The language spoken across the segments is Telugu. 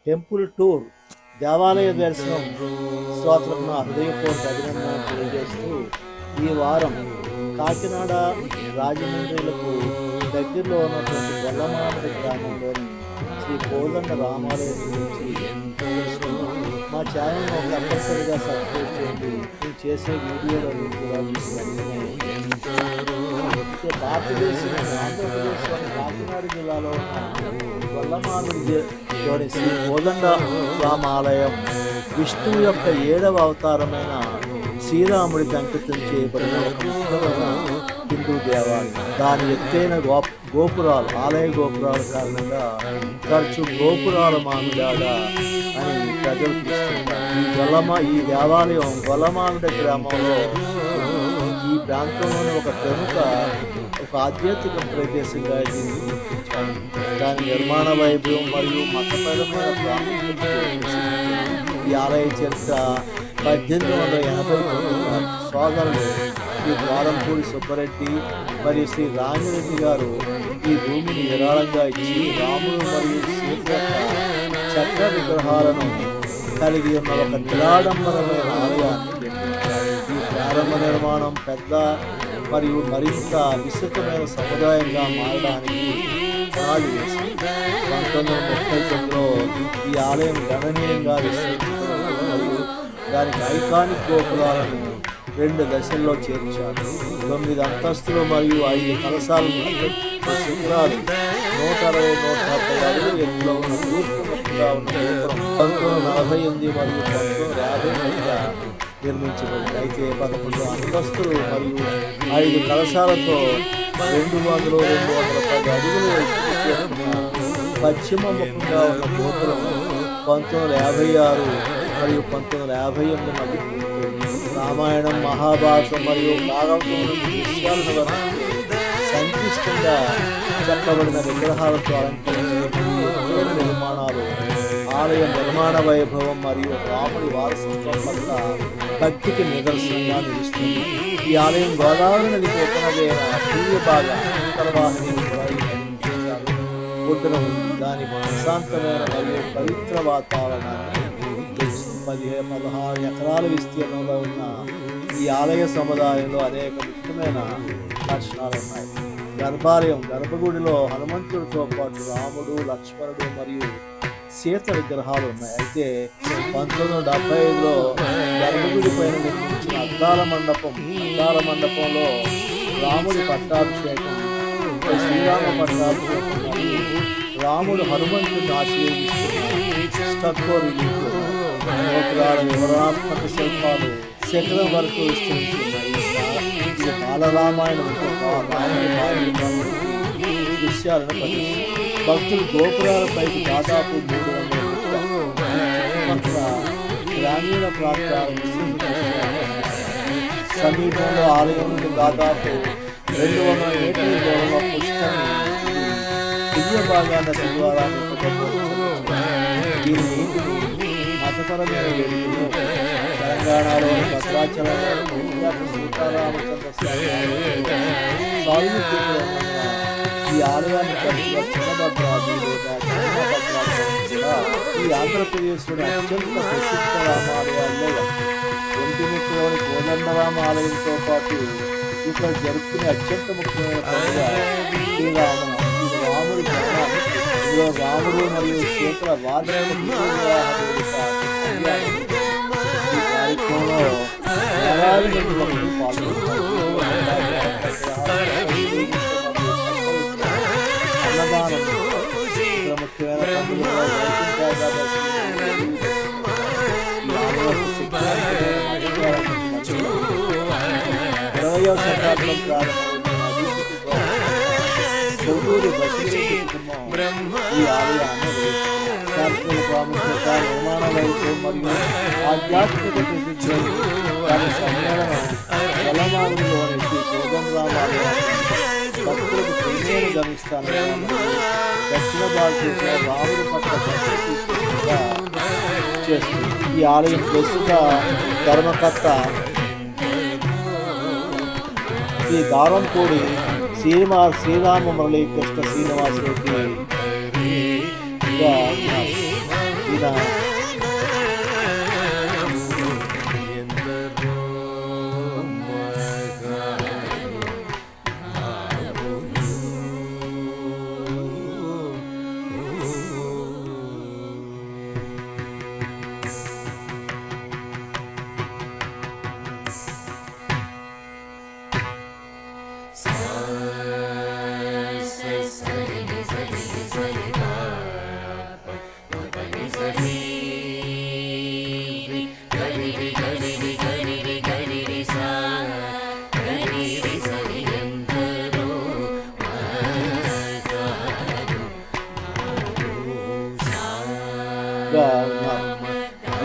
టెంపుల్ టూర్ దేవాలయ దర్శనం శ్రోతలకు నా హృదయపూర్వక అభినందన తెలియజేస్తూ ఈ వారం కాకినాడ రాజమండ్రులకు దగ్గరలో ఉన్నటువంటి గొల్లమామిడి గ్రామంలోని శ్రీ కోదండ రామాలయం గురించి తెలుసుకున్నాం. మా ఛానల్ను తప్పనిసరిగా సబ్స్క్రైబ్ చేయండి. నేను చేసే వీడియోలను కూడా భారతదేశం ఆంధ్రప్రదేశ్లోని కాకినాడ జిల్లాలో గొల్లమామిడిలోని శ్రీ కోదండ రామాలయం విష్ణువు యొక్క 7వ అవతారమైన శ్రీరాముడికి అంకితం చేయబడిన ఒక ముఖ్యమైన హిందూ దేవాలయం. దాని ఎత్తైన గోపురాలు ఆలయ గోపురాల కారణంగా తరచు గోపురాల మామిడాడ అని ప్రజలు పిలుస్తున్నారు. ఈ దేవాలయం గొల్లమామిడి గ్రామంలో ఈ ప్రాంతంలోని ఒక ప్రముఖ ఆధ్యాత్మిక ప్రదేశంగా గుర్తించారు. దాని నిర్మాణ వైభవం మరియు మతపరమైన ప్రాముఖ్యత ఈ ఆలయ చరిత్ర 1889 సోదరులు శ్రీ ద్వారంపూడి సుబ్బరెడ్డి మరియు శ్రీ రామిరెడ్డి గారు ఈ భూమిని విరాళంగా ఇచ్చి రాముడు మరియు సీత చక్ర విగ్రహాలను కలిగి ఉన్న ఒక నిరాడంబరమైన ఆలయాన్ని నిర్మించారు. ఈ ప్రారంభ నిర్మాణం పెద్ద మరియు మరింత విస్తృతమైన సముదాయంగా మారడానికి పునాది వేసింది. 1939లో ఈ ఆలయం గణనీయంగా విస్తరించడం మరియు దానికి ఐకానిక్ గోపురాలను 2 దశల్లో చేర్చారు. 9 అంతస్తులు మరియు 5 కలశాలు శిఖరాలు 160-170 అడుగులు ఎత్తులో ఉన్న తూర్పుగా ఉన్న గోపురం 1948 మరియు 1950 మధ్య నిర్మించబడింది. అయితే 11 అంతస్తులు మరియు 5 కలశాలతో 200-210 అడుగులు పశ్చిమ ముఖంగా ఉన్న గోపురం 1956 మరియు 1958 మధ్య రామాయణం, మహాభారతం మరియు భాగవతం విషయాలను సంక్లిష్టంగా చెప్పబడిన విగ్రహాలతో అలంకరించిన నిర్మాణాలు ఆలయ నిర్మాణ వైభవం మరియు రాముడి వారసత్వం పట్ల భక్తికి నిదర్శనంగా నిలుస్తుంది. ఈ ఆలయం గోదావరి నదికి ఉపనదైన సూర్య భాగ అంతర్వాహిని ఒడ్డున ఉంది. దాని ప్రశాంతమైన మరియు పవిత్ర వాతావరణాన్ని 16 ఎకరాల విస్తీర్ణంలో ఉన్న ఈ ఆలయ సముదాయంలో అనేక ముఖ్యమైన లక్షణాలు ఉన్నాయి. గర్భగుడిలో హనుమంతుడితో పాటు రాముడు, లక్ష్మణుడు మరియు సీత విగ్రహాలు ఉన్నాయి. అయితే 1975లో గర్భగుడి పైన నిర్మించిన అద్దాల మండపంలో రాముడి పట్టాభిషేకం, శ్రీరామ పట్టాభిషేకం మరియు రాముడు హనుమంతుడిని ఆశీర్వదిస్తున్న గోపురాల వివరణాత్మక శిల్పాలు శిఖరం వరకు విస్తరించున్నాయి. బాలరామాయణం దృశ్యాలను ప్రదర్శిస్తారు. భక్తులు గోపురాలపైకి దాదాపు 300 గ్రామీణ ప్రాంతాల సమీపంలో ఆలయం నుండి దాదాపు 200 మీటర్ల దూరంలో పుష్కరిణి దివ్య భాగాన శనివారాన్ని మతపరమైన వేడుకలు తెలంగాణలోని భద్రాచలంలో సీతారామచంద్ర స్వామి ఈ ఆలయాన్ని కలిసి చిన్నభద్రాది లేదా ఈ ఆంధ్రప్రదేశ్లోని అత్యంత ప్రసిద్ధ రామాలయాల్లో ఒంటిమిట్టలోని కోదండరామ ఆలయంతో పాటు ఇక్కడ జరుపుకునే అత్యంత ముఖ్యమైన పండుగ శ్రీరామనవమి. ఇది రాముడి జన్మ. ఇందులో రాముడు మరియు సీతల వార్షిక ఈ కార్యక్రమంలో వేలాది మంది భక్తులు పాల్గొంటారు. అన్నదానం ఇక్కడ ముఖ్యమైన పండుగ 20వ శతాబ్దం ఈ ఆలయాన్ని చారిత్రక ప్రాముఖ్యత, నిర్మాణ వైద్యం మరియు ఆధ్యాత్మిక ప్రసిద్ధి దాని సమ్మేళనం గొల్లమామిడిలోని శ్రీ కోదండరామ ఆలయాన్ని భక్తులకు ప్రేమను గమనిస్తాను. దక్షిణ భారతదేశంలో రాముడి పట్ల భక్తిగా చేస్తుంది. ఈ ఆలయం ప్రస్తుత ధర్మకర్త శ్రీ దారంపూడి శ్రీరామ మురళీకృష్ణ శ్రీనివాసరెడ్డి ఈ ఈయన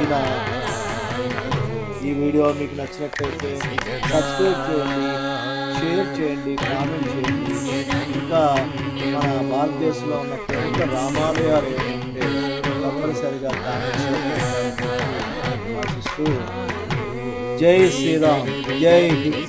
ఈయన ఈ వీడియో మీకు నచ్చినట్లయితే సబ్స్క్రైబ్ చేయండి, షేర్ చేయండి, కామెంట్ చేయండి. ఇంకా మన భారతదేశంలో ఉన్న ప్రముఖ రామాలయాలు ఏంటంటే తప్పనిసరిగా కామెంట్ ఆశిస్తూ జై శ్రీరామ్, జై హింద్.